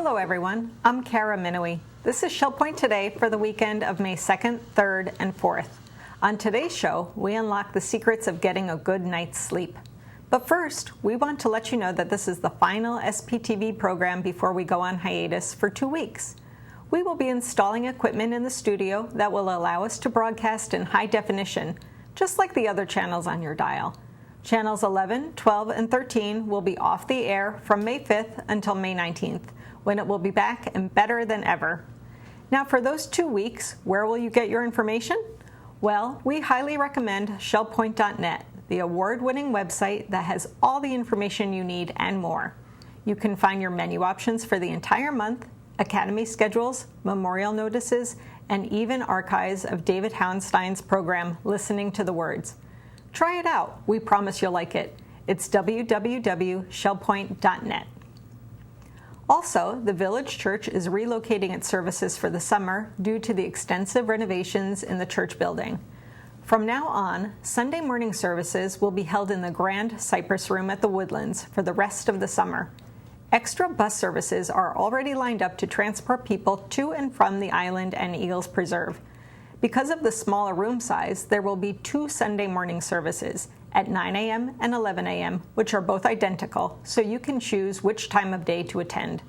Hello everyone, I'm Kara Minowie. This is Shell Point Today for the weekend of May 2nd, 3rd, and 4th. On today's show, we unlock the secrets of getting a good night's sleep. But first, we want to let you know that this is the final SPTV program before we go on hiatus for 2 weeks. We will be installing equipment in the studio that will allow us to broadcast in high definition, just like the other channels on your dial. Channels 11, 12, and 13 will be off the air from May 5th until May 19th, when it will be back and better than ever. Now for those 2 weeks, where will you get your information? Well, we highly recommend shellpoint.net, the award-winning website that has all the information you need and more. You can find your menu options for the entire month, academy schedules, memorial notices, and even archives of David Houndstein's program, Listening to the Words. Try it out. We promise you'll like it. It's www.shellpoint.net. Also, the Village Church is relocating its services for the summer due to the extensive renovations in the church building. From now on, Sunday morning services will be held in the Grand Cypress Room at the Woodlands for the rest of the summer. Extra bus services are already lined up to transport people to and from the island and Eagles Preserve. Because of the smaller room size, there will be 2 Sunday morning services at 9 a.m. and 11 a.m., which are both identical, so you can choose which time of day to attend.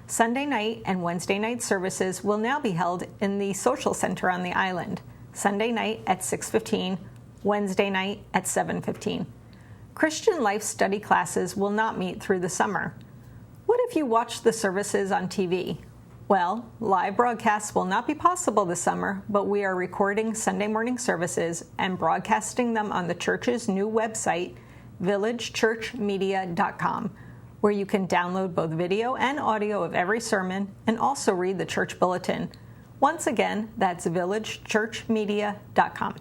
Sunday night and Wednesday night services will now be held in the social center on the island, Sunday night at 6:15, Wednesday night at 7:15. Christian life study classes will not meet through the summer. What if you watch the services on TV? Well, live broadcasts will not be possible this summer, but we are recording Sunday morning services and broadcasting them on the church's new website, villagechurchmedia.com, where you can download both video and audio of every sermon and also read the church bulletin. Once again, that's villagechurchmedia.com.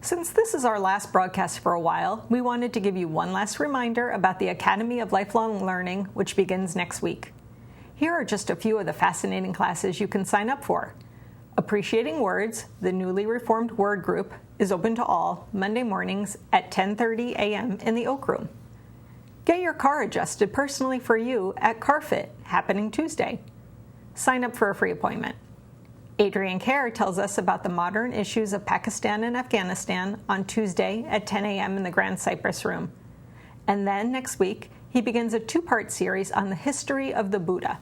Since this is our last broadcast for a while, we wanted to give you one last reminder about the Academy of Lifelong Learning, which begins next week. Here are just a few of the fascinating classes you can sign up for. Appreciating Words, the newly reformed word group, is open to all Monday mornings at 10:30 a.m. in the Oak Room. Get your car adjusted personally for you at CarFit, happening Tuesday. Sign up for a free appointment. Adrian Kerr tells us about the modern issues of Pakistan and Afghanistan on Tuesday at 10 a.m. in the Grand Cypress Room. And then next week, he begins a 2-part series on the history of the Buddha.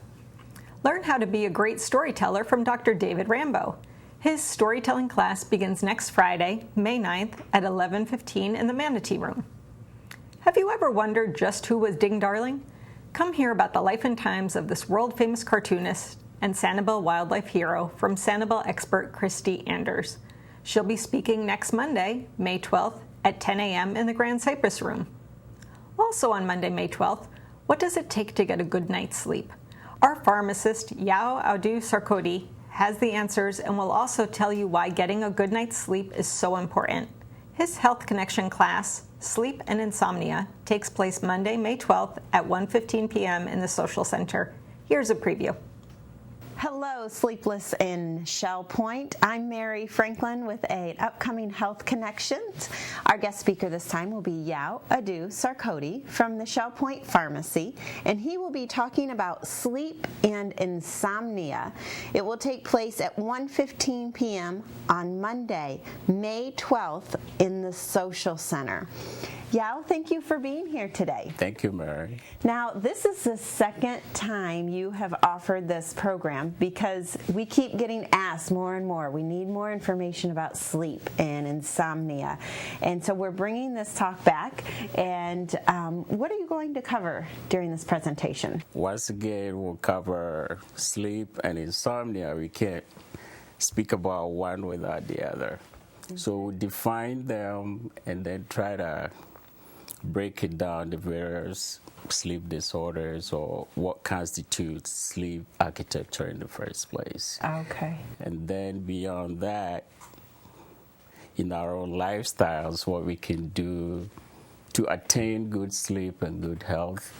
Learn how to be a great storyteller from Dr. David Rambo. His storytelling class begins next Friday, May 9th at 11:15 in the Manatee Room. Have you ever wondered just who was Ding Darling? Come hear about the life and times of this world-famous cartoonist and Sanibel wildlife hero from Sanibel expert Christy Anders. She'll be speaking next Monday, May 12th at 10 a.m. in the Grand Cypress Room. Also on Monday, May 12th, what does it take to get a good night's sleep? Our pharmacist, Yao Audu Sarkodie, has the answers and will also tell you why getting a good night's sleep is so important. His Health Connection class, Sleep and Insomnia, takes place Monday, May 12th at 1:15 p.m. in the Social Center. Here's a preview. Hello, Sleepless in Shell Point. I'm Mary Franklin with an upcoming Health Connections. Our guest speaker this time will be Yao Audu Sarkodie from the Shell Point Pharmacy, and he will be talking about sleep and insomnia. It will take place at 1:15 p.m. on Monday, May 12th in the Social Center. Yao, thank you for being here today. Thank you, Mary. Now, this is the second time you have offered this program because we keep getting asked more and more. We need more information about sleep and insomnia. And so we're bringing this talk back. And what are you going to cover during this presentation? Once again, we'll cover sleep and insomnia. We can't speak about one without the other. So we'll define them and then try to break it down, the various sleep disorders or what constitutes sleep architecture in the first place. Okay. And then beyond that, in our own lifestyles, what we can do to attain good sleep and good health,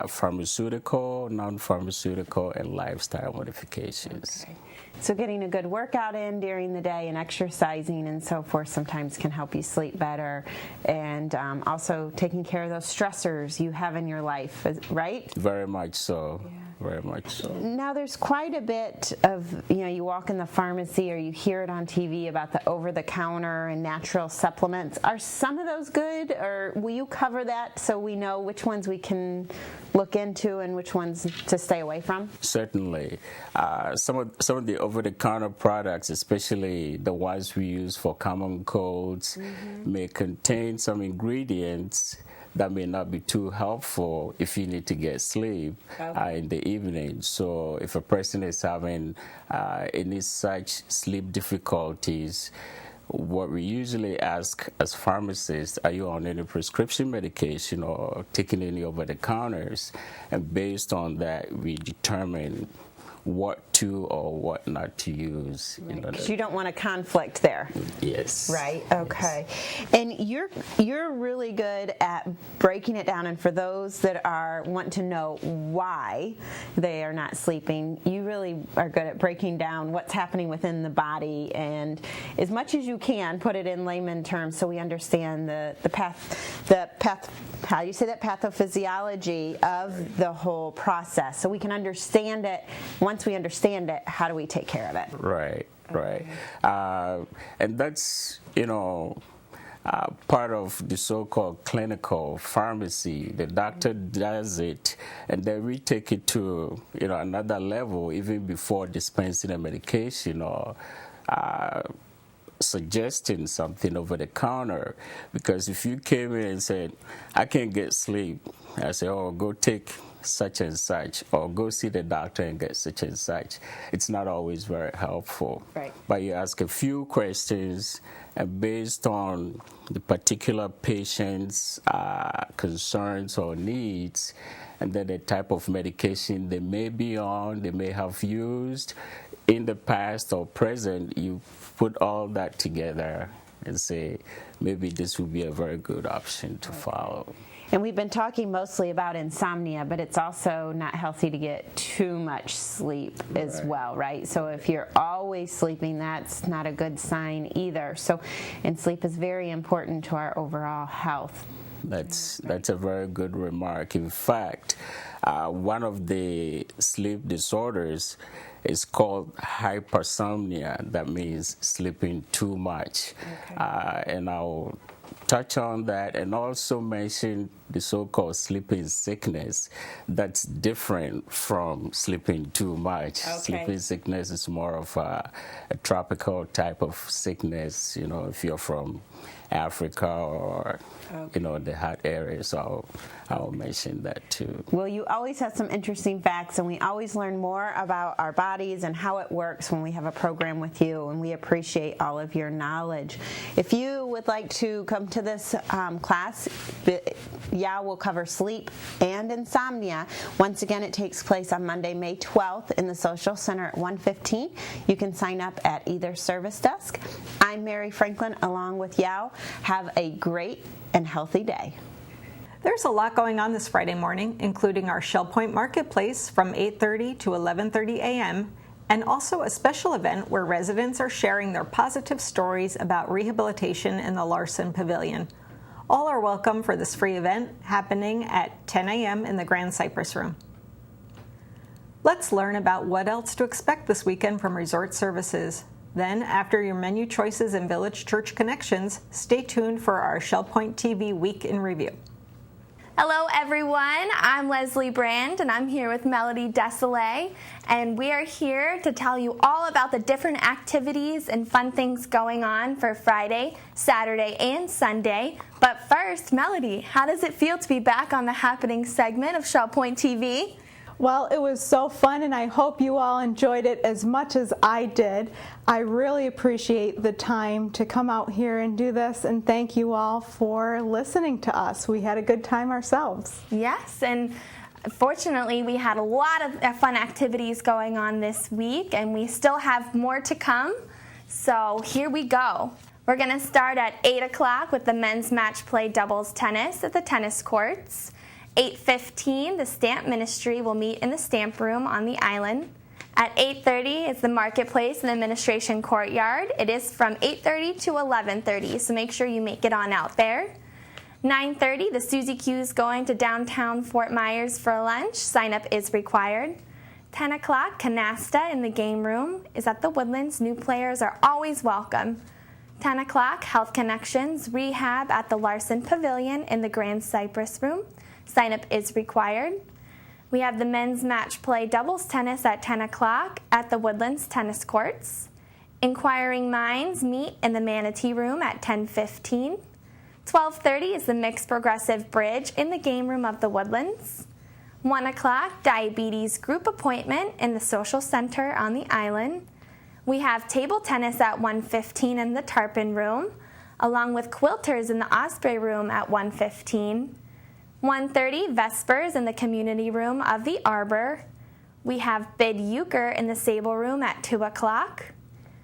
pharmaceutical, non-pharmaceutical, and lifestyle modifications. Okay. So getting a good workout in during the day and exercising and so forth sometimes can help you sleep better, and also taking care of those stressors you have in your life, right? Very much so. Yeah. Very much so. Now there's quite a bit of, you walk in the pharmacy or you hear it on TV about the over-the-counter and natural supplements. Are some of those good, or will you cover that so we know which ones we can look into and which ones to stay away from? Certainly. Some of the over-the-counter products, especially the ones we use for common colds, may contain some ingredients that may not be too helpful if you need to get sleep in the evening. So if a person is having any such sleep difficulties, what we usually ask as pharmacists, are you on any prescription medication or taking any over-the-counters? And based on that, we determine what to or what not to use. Because you don't want a conflict there. Yes. Right? Okay. Yes. And you're really good at breaking it down, and for those that want to know why they are not sleeping, you really are good at breaking down what's happening within the body, and as much as you can, put it in layman terms so we understand the pathophysiology of the whole process, so we can understand it. Once we understand it, how do we take care of it? Right. And that's, part of the so-called clinical pharmacy. The doctor does it, and then we take it to, another level, even before dispensing a medication or suggesting something over the counter. Because if you came in and said, I can't get sleep, I say, go take such and such, or go see the doctor and get such and such. It's not always very helpful. Right. But you ask a few questions, and based on the particular patient's concerns or needs, and then the type of medication they may be on, they may have used in the past or present, you put all that together and say, maybe this would be a very good option to follow. And we've been talking mostly about insomnia, but it's also not healthy to get too much sleep as well, right? So if you're always sleeping, that's not a good sign either. So, and sleep is very important to our overall health. That's a very good remark. In fact, one of the sleep disorders is called hypersomnia. That means sleeping too much. Okay. And I'll touch on that, and also mention the so-called sleeping sickness. That's different from sleeping too much. Okay. Sleeping sickness is more of a tropical type of sickness, if you're from Africa or the hot areas. So I'll mention that too. Well, you always have some interesting facts, and we always learn more about our bodies and how it works when we have a program with you, and we appreciate all of your knowledge. If you would like to come to this class, will cover sleep and insomnia. Once again, it takes place on Monday, May 12th in the Social Center at 1:15. You can sign up at either service desk. I'm Mary Franklin along with Yao. Have a great and healthy day. There's a lot going on this Friday morning, including our Shell Point Marketplace from 8:30 to 11:30 a.m., and also a special event where residents are sharing their positive stories about rehabilitation in the Larson Pavilion. All are welcome for this free event happening at 10 a.m. in the Grand Cypress Room. Let's learn about what else to expect this weekend from Resort Services. Then, after your menu choices and Village Church connections, stay tuned for our Shell Point TV Week in Review. Hello everyone, I'm Leslie Brand and I'm here with Melody Desolé, and we are here to tell you all about the different activities and fun things going on for Friday, Saturday, and Sunday. But first, Melody, how does it feel to be back on the happening segment of Shell Point TV? Well, it was so fun, and I hope you all enjoyed it as much as I did. I really appreciate the time to come out here and do this, and thank you all for listening to us. We had a good time ourselves. Yes, and fortunately, we had a lot of fun activities going on this week, and we still have more to come. So here we go. We're going to start at 8 o'clock with the men's match play doubles tennis at the tennis courts. 8:15, the Stamp Ministry will meet in the Stamp Room on the island. At 8:30 is the Marketplace and Administration Courtyard. It is from 8:30 to 11:30, so make sure you make it on out there. 9:30, the Suzy Q is going to downtown Fort Myers for lunch. Sign up is required. 10 o'clock, Canasta in the game room is at the Woodlands. New players are always welcome. 10 o'clock, Health Connections Rehab at the Larson Pavilion in the Grand Cypress Room. Sign up is required. We have the men's match play doubles tennis at 10 o'clock at the Woodlands Tennis Courts. Inquiring Minds meet in the Manatee Room at 10:15. 12:30 is the Mixed Progressive Bridge in the game room of the Woodlands. 1 o'clock, Diabetes Group Appointment in the Social Center on the island. We have table tennis at 1:15 in the Tarpon Room, along with quilters in the Osprey Room at 1:15. 1:30, Vespers in the Community Room of the Arbor. We have Bid Euchre in the Sable Room at 2 o'clock.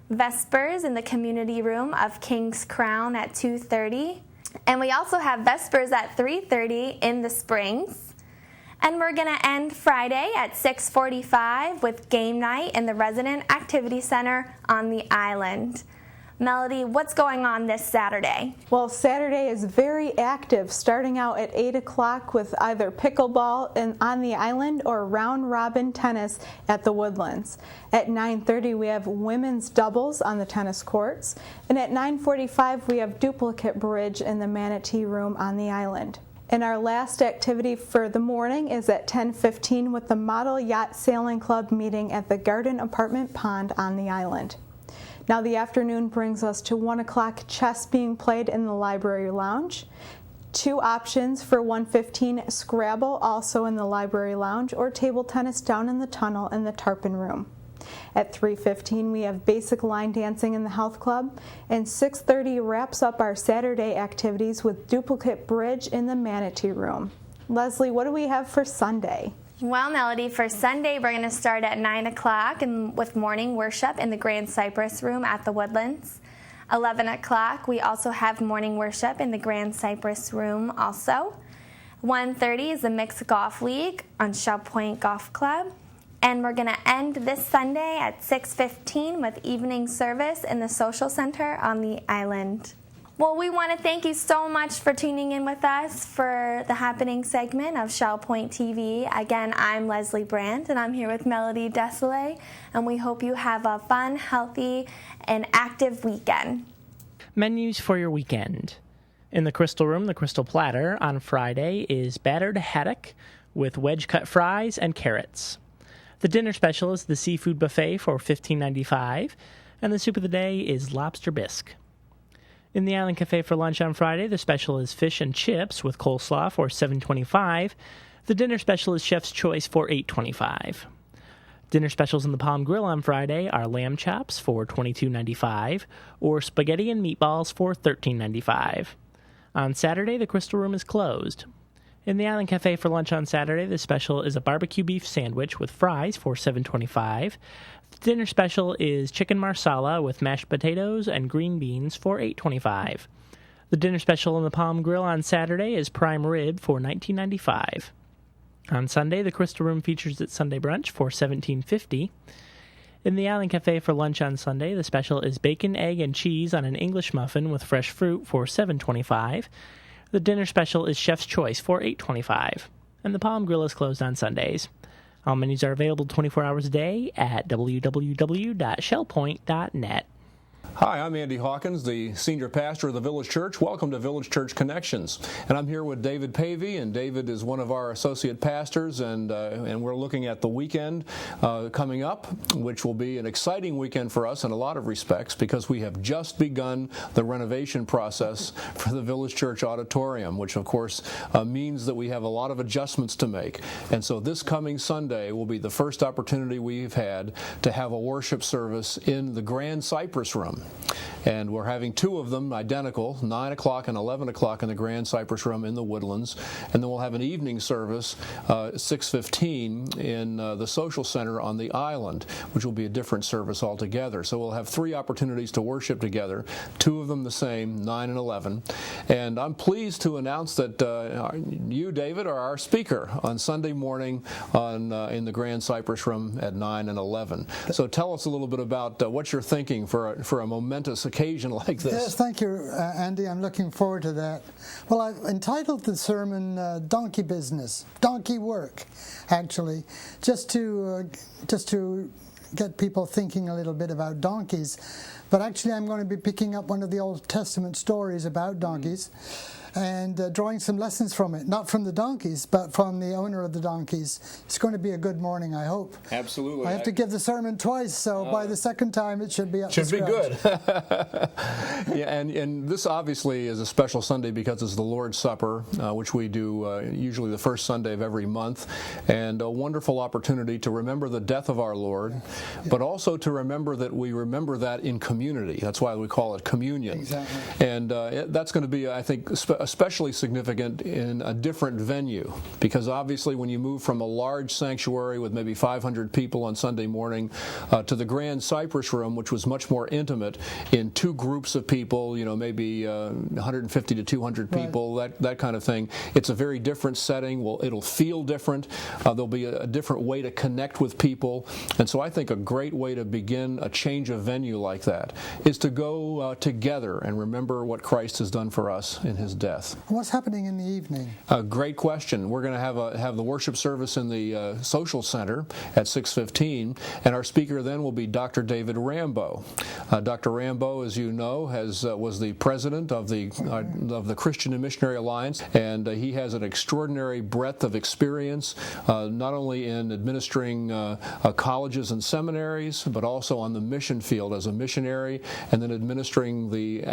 Vespers in the Community Room of King's Crown at 2:30. And we also have Vespers at 3:30 in the Springs. And we're going to end Friday at 6:45 with game night in the Resident Activity Center on the island. Melody, what's going on this Saturday? Well, Saturday is very active, starting out at 8 o'clock with either pickleball on the island or round-robin tennis at the Woodlands. At 9:30, we have women's doubles on the tennis courts. And at 9:45, we have duplicate bridge in the Manatee Room on the island. And our last activity for the morning is at 10:15 with the Model Yacht Sailing Club meeting at the Garden Apartment Pond on the island. Now the afternoon brings us to 1 o'clock, chess being played in the Library Lounge. 2 options for 1:15, Scrabble also in the Library Lounge, or table tennis down in the tunnel in the Tarpon Room. At 3:15, we have basic line dancing in the Health Club, and 6:30 wraps up our Saturday activities with duplicate bridge in the Manatee Room. Leslie, what do we have for Sunday? Well, Melody, for Sunday, we're going to start at 9 o'clock with morning worship in the Grand Cypress Room at the Woodlands. 11 o'clock, we also have morning worship in the Grand Cypress Room also. 1:30 is the Mixed Golf League on Shell Point Golf Club. And we're going to end this Sunday at 6:15 with evening service in the Social Center on the island. Well, we want to thank you so much for tuning in with us for the happening segment of Shell Point TV. Again, I'm Leslie Brandt, and I'm here with Melody Desolé, and we hope you have a fun, healthy, and active weekend. Menus for your weekend. In the Crystal Room, the Crystal Platter on Friday is battered haddock with wedge-cut fries and carrots. The dinner special is the seafood buffet for $15.95, and the soup of the day is lobster bisque. In the Island Cafe for lunch on Friday, the special is fish and chips with coleslaw for $7.25. The dinner special is Chef's Choice for $8.25. Dinner specials in the Palm Grill on Friday are lamb chops for $22.95 or spaghetti and meatballs for $13.95. On Saturday, the Crystal Room is closed. In the Island Cafe for lunch on Saturday, the special is a barbecue beef sandwich with fries for $7.25. The dinner special is chicken marsala with mashed potatoes and green beans for $8.25. The dinner special in the Palm Grill on Saturday is prime rib for $19.95. On Sunday, the Crystal Room features its Sunday brunch for $17.50. In the Island Cafe for lunch on Sunday, the special is bacon, egg, and cheese on an English muffin with fresh fruit for $7.25. The dinner special is Chef's Choice for $8.25, and the Palm Grill is closed on Sundays. All menus are available 24 hours a day at www.shellpoint.net. Hi, I'm Andy Hawkins, the senior pastor of the Village Church. Welcome to Village Church Connections. And I'm here with David Pavey, and David is one of our associate pastors, and we're looking at the weekend coming up, which will be an exciting weekend for us in a lot of respects because we have just begun the renovation process for the Village Church Auditorium, which of course means that we have a lot of adjustments to make. And so this coming Sunday will be the first opportunity we've had to have a worship service in the Grand Cypress Room. them. And we're having two of them identical, 9 o'clock and 11 o'clock in the Grand Cypress Room in the Woodlands. And then we'll have an evening service, 6:15 in the Social Center on the island, which will be a different service altogether. So we'll have three opportunities to worship together, two of them the same, 9 and 11. And I'm pleased to announce that you, David, are our speaker on Sunday morning in the Grand Cypress Room at 9 and 11. So tell us a little bit about what you're thinking for a momentous occasion like this. Yes, thank you, Andy. I'm looking forward to that. Well, I've entitled the sermon Donkey Business, Donkey Work, actually, just to get people thinking a little bit about donkeys. But actually, I'm going to be picking up one of the Old Testament stories about donkeys and drawing some lessons from it, not from the donkeys, but from the owner of the donkeys. It's going to be a good morning, I hope. Absolutely. I have to give the sermon twice, so by the second time it should be up to scratch. Should be good. Yeah, and this obviously is a special Sunday because it's the Lord's Supper, which we do usually the first Sunday of every month, and a wonderful opportunity to remember the death of our Lord, but also to remember that we remember that in community. That's why we call it communion. Exactly. And that's going to be, I think, especially significant in a different venue, because obviously when you move from a large sanctuary with maybe 500 people on Sunday morning to the Grand Cypress Room, which was much more intimate in two groups of people, maybe 150 to 200 people, that kind of thing. It's a very different setting. It'll feel different. There'll be a different way to connect with people. And so I think a great way to begin a change of venue like that is to go together and remember what Christ has done for us in his death. What's happening in the evening? Great question. We're going to have the worship service in the Social Center at 6:15, and our speaker then will be Dr. David Rambo. Dr. Rambo, as you know, was the president of the Christian and Missionary Alliance, and he has an extraordinary breadth of experience, not only in administering colleges and seminaries, but also on the mission field as a missionary, and then administering the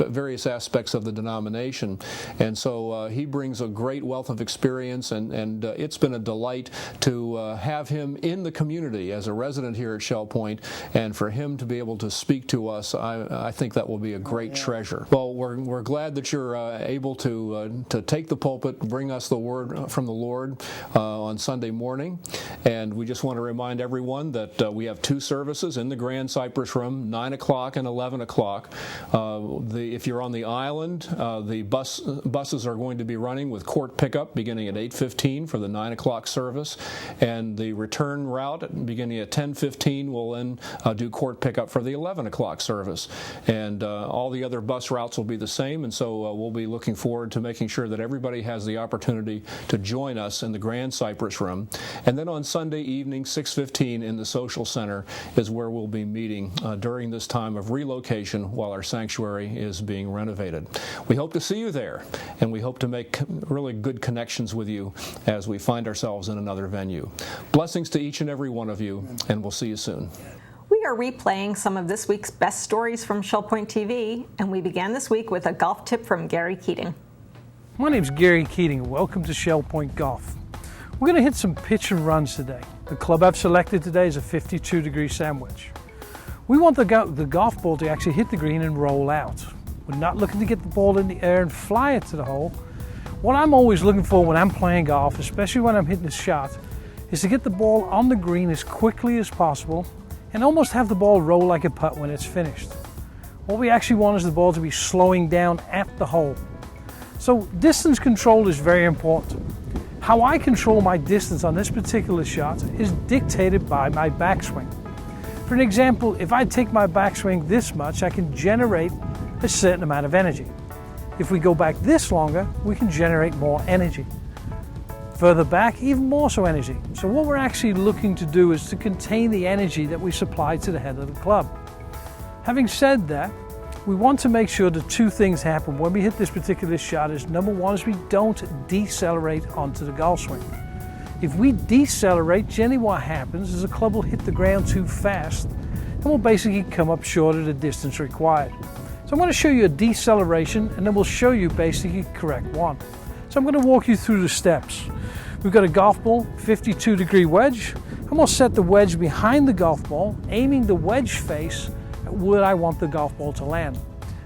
various aspects of the denomination. And so he brings a great wealth of experience, and it's been a delight to have him in the community as a resident here at Shell Point, and for him to be able to speak to us, I think that will be a great treasure. Well, we're glad that you're able to take the pulpit, bring us the word from the Lord on Sunday morning, and we just want to remind everyone that we have two services in the Grand Cypress Room, 9 o'clock and 11 o'clock. If you're on the island, the buses are going to be running with court pickup beginning at 8:15 for the 9 o'clock service, and the return route beginning at 10:15 will then do court pickup for the 11 o'clock service. And all the other bus routes will be the same, and so we'll be looking forward to making sure that everybody has the opportunity to join us in the Grand Cypress Room. And then on Sunday evening, 6:15 in the Social Center is where we'll be meeting during this time of relocation while our sanctuary is being renovated. We hope to see you there, and we hope to make really good connections with you as we find ourselves in another venue. Blessings to each and every one of you, and we'll see you soon. We are replaying some of this week's best stories from Shell Point TV, and we began this week with a golf tip from Gary Keating. My name's Gary Keating, and welcome to Shell Point Golf. We're going to hit some pitch and runs today. The club I've selected today is a 52-degree sandwich. We want the golf ball to actually hit the green and roll out. We're not looking to get the ball in the air and fly it to the hole. What I'm always looking for when I'm playing golf, especially when I'm hitting a shot, is to get the ball on the green as quickly as possible and almost have the ball roll like a putt when it's finished. What we actually want is the ball to be slowing down at the hole. So distance control is very important. How I control my distance on this particular shot is dictated by my backswing. For an example, if I take my backswing this much, I can generate a certain amount of energy. If we go back this longer, we can generate more energy. Further back, even more so energy. So what we're actually looking to do is to contain the energy that we supply to the head of the club. Having said that, we want to make sure that two things happen when we hit this particular shot. Number one is we don't decelerate onto the golf swing. If we decelerate, generally what happens is the club will hit the ground too fast and will basically come up short of the distance required. So I'm going to show you a deceleration, and then we'll show you basically correct one. So I'm going to walk you through the steps. We've got a golf ball, 52-degree wedge, and we'll set the wedge behind the golf ball, aiming the wedge face at would I want the golf ball to land.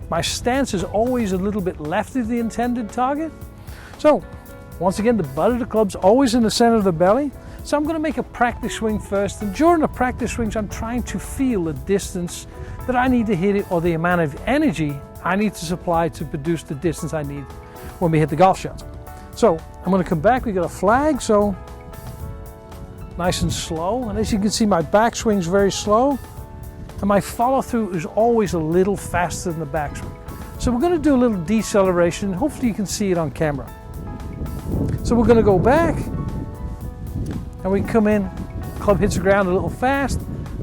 My stance is always a little bit left of the intended target. So, once again, the butt of the club's always in the center of the belly. So I'm going to make a practice swing first, and during the practice swings I'm trying to feel the distance that I need to hit it, or the amount of energy I need to supply to produce the distance I need when we hit the golf shot. So I'm going to come back, we got a flag, so nice and slow, and as you can see my backswing's very slow, and my follow through is always a little faster than the backswing. So we're going to do a little deceleration, hopefully you can see it on camera. So we're going to go back, and we come in, club hits the ground a little fast,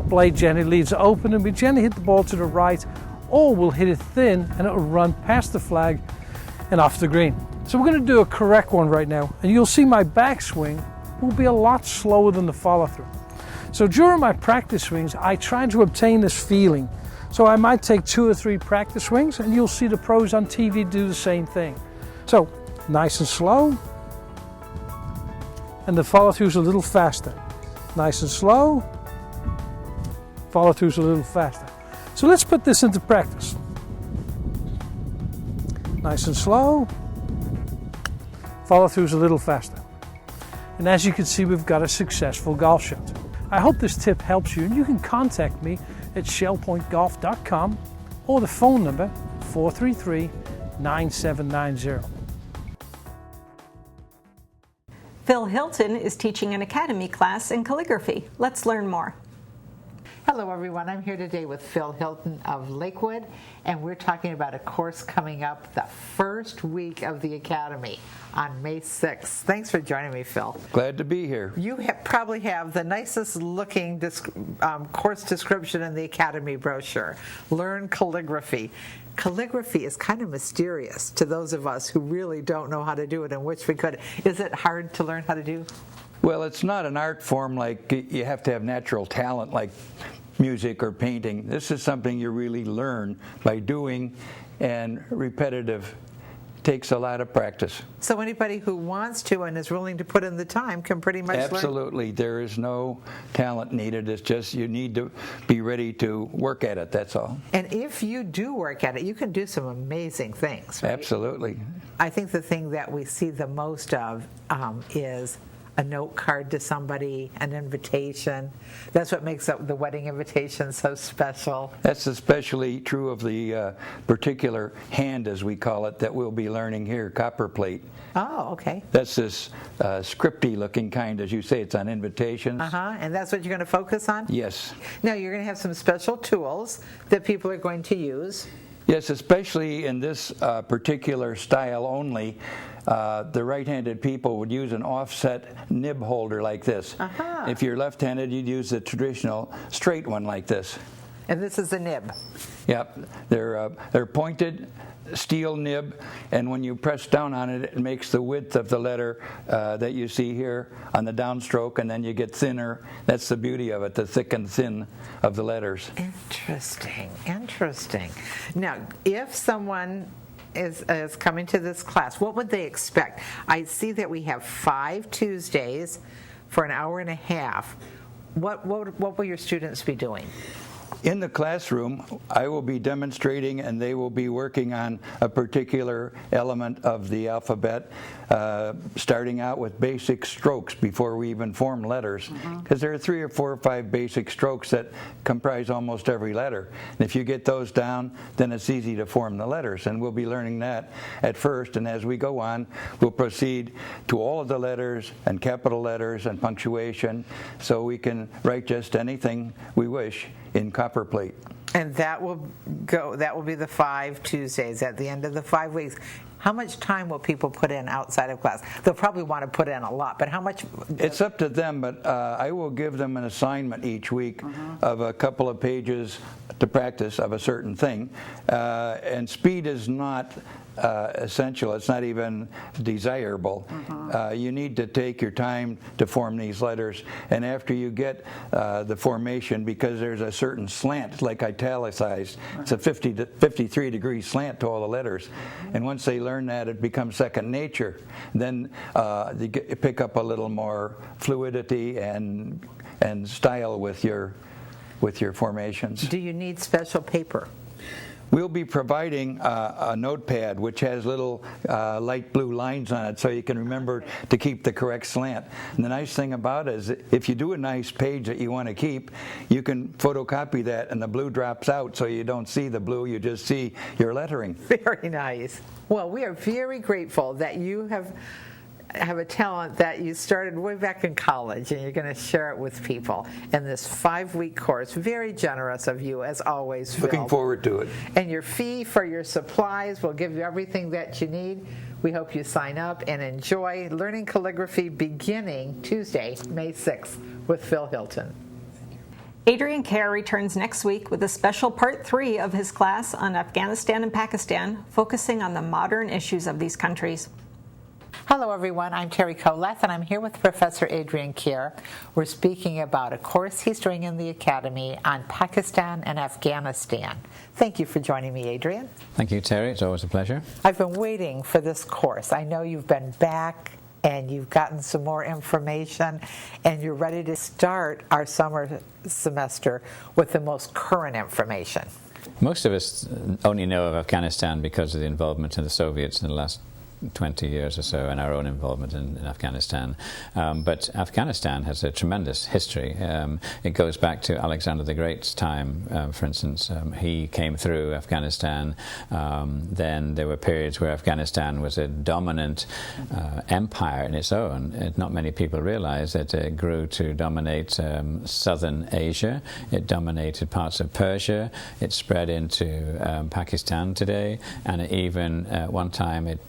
blade gently leaves it open, and we gently hit the ball to the right, or we'll hit it thin and it'll run past the flag and off the green. So we're going to do a correct one right now, and you'll see my backswing will be a lot slower than the follow through. So during my practice swings I try to obtain this feeling. So I might take 2 or 3 practice swings, and you'll see the pros on TV do the same thing. So nice and slow, and the follow through's a little faster. Nice and slow, follow through's a little faster. So let's put this into practice. Nice and slow, follow through's a little faster. And as you can see, we've got a successful golf shot. I hope this tip helps you, and you can contact me at shellpointgolf.com or the phone number 433-9790. Phil Hilton is teaching an academy class in calligraphy. Let's learn more. Hello everyone, I'm here today with Phil Hilton of Lakewood, and we're talking about a course coming up the first week of the Academy on May 6th. Thanks for joining me, Phil. Glad to be here. You probably have the nicest looking course description in the Academy brochure. Learn calligraphy. Calligraphy is kind of mysterious to those of us who really don't know how to do it and wish we could. Is it hard to learn how to do? Well, it's not an art form like you have to have natural talent like music or painting. This is something you really learn by doing, and repetitive takes a lot of practice. So anybody who wants to and is willing to put in the time can pretty much learn? Absolutely. There is no talent needed. It's just you need to be ready to work at it, that's all. And if you do work at it, you can do some amazing things, right? Absolutely. I think the thing that we see the most of is a note card to somebody, an invitation. That's what makes up the wedding invitation so special. That's especially true of the particular hand, as we call it, that we'll be learning here, copperplate. Oh, okay. That's this scripty looking kind, as you say. It's on invitations. And that's what you're going to focus on? Yes. Now you're going to have some special tools that people are going to use. Yes, especially in this particular style only. The right-handed people would use an offset nib holder like this. If you're left-handed, you'd use the traditional straight one like this. And this is a nib. Yep, they're pointed steel nib, and when you press down on it, it makes the width of the letter that you see here on the downstroke, and then you get thinner. That's the beauty of it, the thick and thin of the letters. Interesting, interesting. Now, if someone is coming to this class, what would they expect? I see that we have 5 Tuesdays for an hour and a half. What will your students be doing? In the classroom, I will be demonstrating, and they will be working on a particular element of the alphabet, starting out with basic strokes before we even form letters, because there are 3 or 4 or 5 basic strokes that comprise almost every letter. And if you get those down, then it's easy to form the letters, and we'll be learning that at first, and as we go on, we'll proceed to all of the letters and capital letters and punctuation, so we can write just anything we wish in copperplate. And that will be the 5 Tuesdays at the end of the 5 weeks. How much time will people put in outside of class? They'll probably want to put in a lot, but how much? It's up to them, but I will give them an assignment each week of a couple of pages to practice of a certain thing. And speed is not essential. It's not even desirable. You need to take your time to form these letters, and after you get the formation, because there's a certain slant, like italicized, it's a 53 degree slant to all the letters, and once they learn that, it becomes second nature. Then you pick up a little more fluidity and style with your with your formations. Do you need special paper? We'll be providing a notepad which has little light blue lines on it so you can remember to keep the correct slant. And the nice thing about it is if you do a nice page that you want to keep, you can photocopy that and the blue drops out so you don't see the blue, you just see your lettering. Very nice. Well, we are very grateful that you have a talent that you started way back in college, and you're going to share it with people in this 5-week course. Very generous of you, as always, Phil. Looking forward to it. And your fee for your supplies will give you everything that you need. We hope you sign up and enjoy learning calligraphy beginning Tuesday, May 6th, with Phil Hilton. Adrian Kerr returns next week with a special part 3 of his class on Afghanistan and Pakistan, focusing on the modern issues of these countries. Hello, everyone. I'm Terry Koleth, and I'm here with Professor Adrian Kerr. We're speaking about a course he's doing in the Academy on Pakistan and Afghanistan. Thank you for joining me, Adrian. Thank you, Terry. It's always a pleasure. I've been waiting for this course. I know you've been back and you've gotten some more information, and you're ready to start our summer semester with the most current information. Most of us only know of Afghanistan because of the involvement of the Soviets in the last 20 years or so, and our own involvement in Afghanistan. But Afghanistan has a tremendous history. It goes back to Alexander the Great's time, for instance. He came through Afghanistan. Then there were periods where Afghanistan was a dominant empire in its own. Not many people realize that it grew to dominate southern Asia. It dominated parts of Persia. It spread into Pakistan today, and even at one time it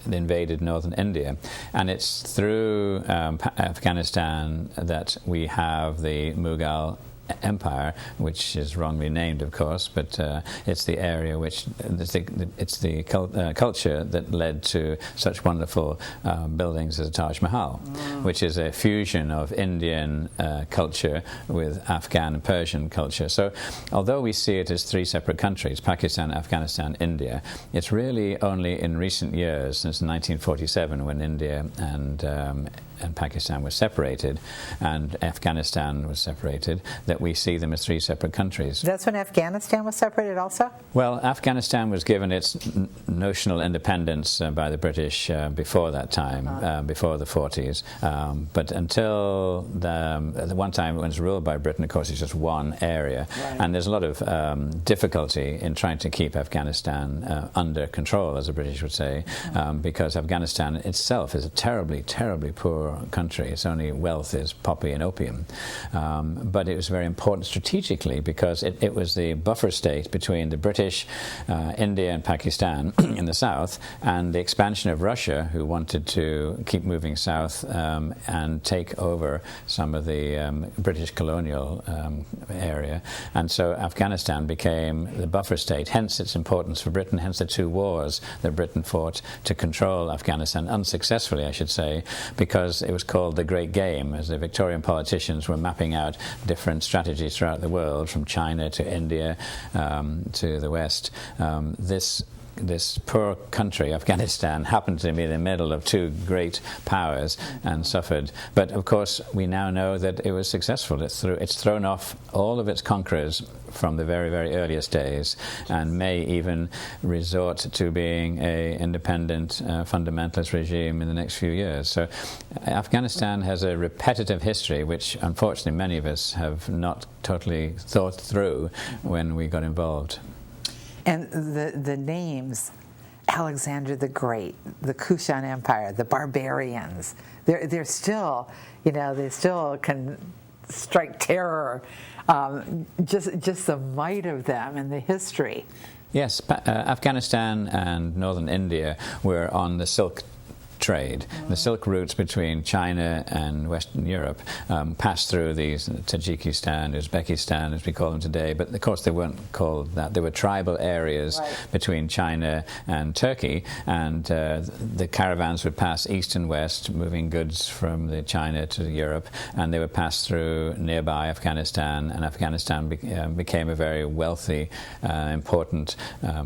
invaded northern India. And it's through Afghanistan that we have the Mughal Empire, which is wrongly named, of course, but it's the area which it's the culture that led to such wonderful buildings as Taj Mahal, which is a fusion of Indian culture with Afghan and Persian culture. So although we see it as 3 separate countries, Pakistan, Afghanistan, India, it's really only in recent years, since 1947, when India and Pakistan was separated and Afghanistan was separated, that we see them as 3 separate countries. That's when Afghanistan was separated also? Well, Afghanistan was given its notional independence by the British before that time, before the 40s. But until the one time it was ruled by Britain, of course, it's just one area. Right. And there's a lot of difficulty in trying to keep Afghanistan under control, as the British would say, because Afghanistan itself is a terribly, terribly poor country. Its only wealth is poppy and opium. But it was very important strategically because it was the buffer state between the British, India and Pakistan in the south, and the expansion of Russia, who wanted to keep moving south and take over some of the British colonial area. And so Afghanistan became the buffer state, hence its importance for Britain, hence the 2 wars that Britain fought to control Afghanistan, unsuccessfly, I should say, because it was called the Great Game, as the Victorian politicians were mapping out different strategies throughout the world, from China to India to the West. This poor country, Afghanistan, happened to be in the middle of 2 great powers and suffered. But of course, we now know that it was successful. It's thrown off all of its conquerors from the very, very earliest days, and may even resort to being an independent fundamentalist regime in the next few years. So Afghanistan has a repetitive history, which unfortunately many of us have not totally thought through when we got involved. And the names, Alexander the Great, the Kushan Empire, the barbarians, they're still, they still can strike terror. Just the might of them and the history. Yes, Afghanistan and northern India were on the Silk trade. The Silk routes between China and Western Europe passed through these Tajikistan, Uzbekistan, as we call them today, but of course they weren't called that. They were tribal areas between China and Turkey, and the caravans would pass east and west, moving goods from China to Europe, and they would pass through nearby Afghanistan, and Afghanistan became a very wealthy, important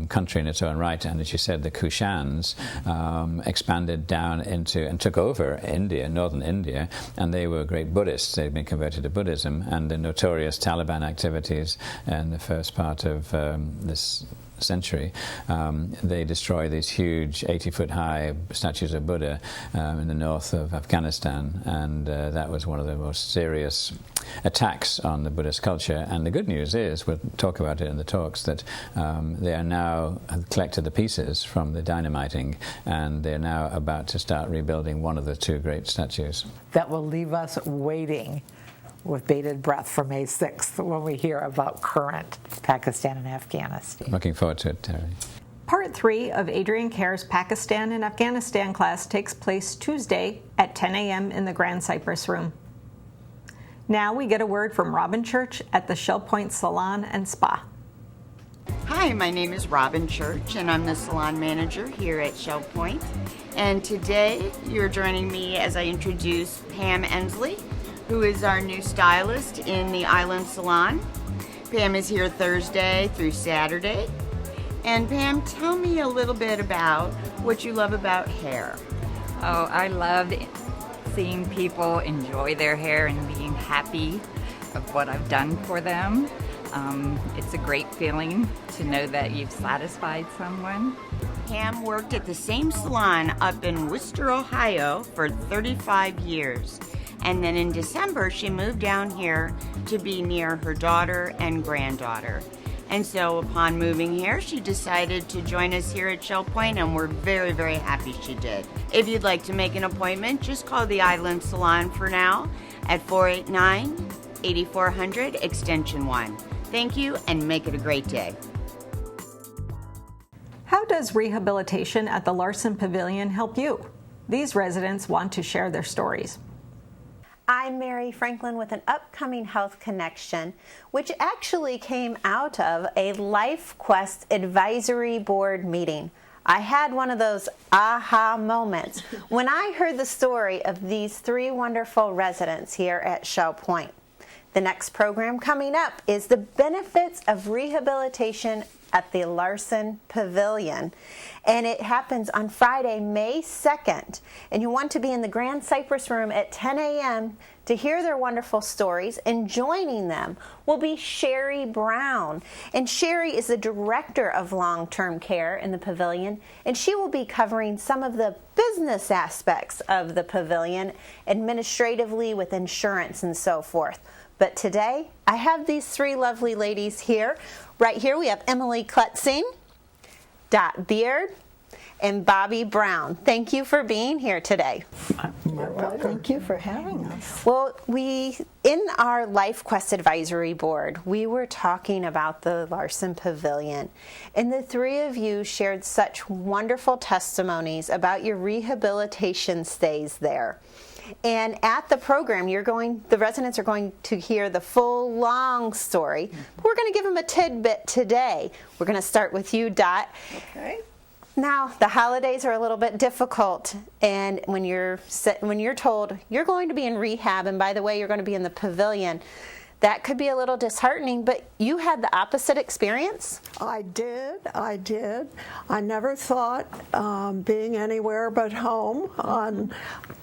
country in its own right. And as you said, the Kushans expanded down down into and took over India, northern India, and they were great Buddhists. They'd been converted to Buddhism, and the notorious Taliban activities in the first part of this century, they destroy these huge 80-foot-high statues of Buddha in the north of Afghanistan, and that was one of the most serious attacks on the Buddhist culture. And the good news is, we'll talk about it in the talks, that they are now have collected the pieces from the dynamiting, and they're now about to start rebuilding one of the two great statues. That will leave us waiting with bated breath for May 6th when we hear about current Pakistan and Afghanistan. Looking forward to it, Terry. Part 3 of Adrian Kerr's Pakistan and Afghanistan class takes place Tuesday at 10 a.m. in the Grand Cypress Room. Now we get a word from Robin Church at the Shell Point Salon and Spa. Hi, my name is Robin Church, and I'm the salon manager here at Shell Point. And today you're joining me as I introduce Pam Ensley, who is our new stylist in the Island Salon. Pam is here Thursday through Saturday. And Pam, tell me a little bit about what you love about hair. Oh, I love seeing people enjoy their hair and being happy of what I've done for them. It's a great feeling to know that you've satisfied someone. Pam worked at the same salon up in Worcester, Ohio for 35 years. And then in December, she moved down here to be near her daughter and granddaughter. And so upon moving here, she decided to join us here at Shell Point, and we're very, very happy she did. If you'd like to make an appointment, just call the Island Salon for now at 489-8400 extension 1. Thank you, and make it a great day. How does rehabilitation at the Larson Pavilion help you? These residents want to share their stories. I'm Mary Franklin with an upcoming health connection, which actually came out of a LifeQuest advisory board meeting. I had one of those aha moments when I heard the story of these 3 wonderful residents here at Shell Point. The next program coming up is the benefits of rehabilitation at the Larson Pavilion, and it happens on Friday, May 2nd, and you want to be in the Grand Cypress Room at 10 a.m. to hear their wonderful stories, and joining them will be Sherry Brown, and Sherry is the Director of Long-Term Care in the Pavilion, and she will be covering some of the business aspects of the Pavilion, administratively with insurance and so forth. But today, I have these 3 lovely ladies here. Right here we have Emily Klutzing, Dot Beard, and Bobby Brown. Thank you for being here today. Thank you for having us. Well, in our LifeQuest advisory board, we were talking about the Larson Pavilion, and the 3 of you shared such wonderful testimonies about your rehabilitation stays there. And at the program, the residents are going to hear the full, long story. We're going to give them a tidbit today. We're going to start with you, Dot. Okay. Now, the holidays are a little bit difficult, and when you're told you're going to be in rehab, and by the way, you're going to be in the pavilion, that could be a little disheartening, but you had the opposite experience? I did. I never thought being anywhere but home on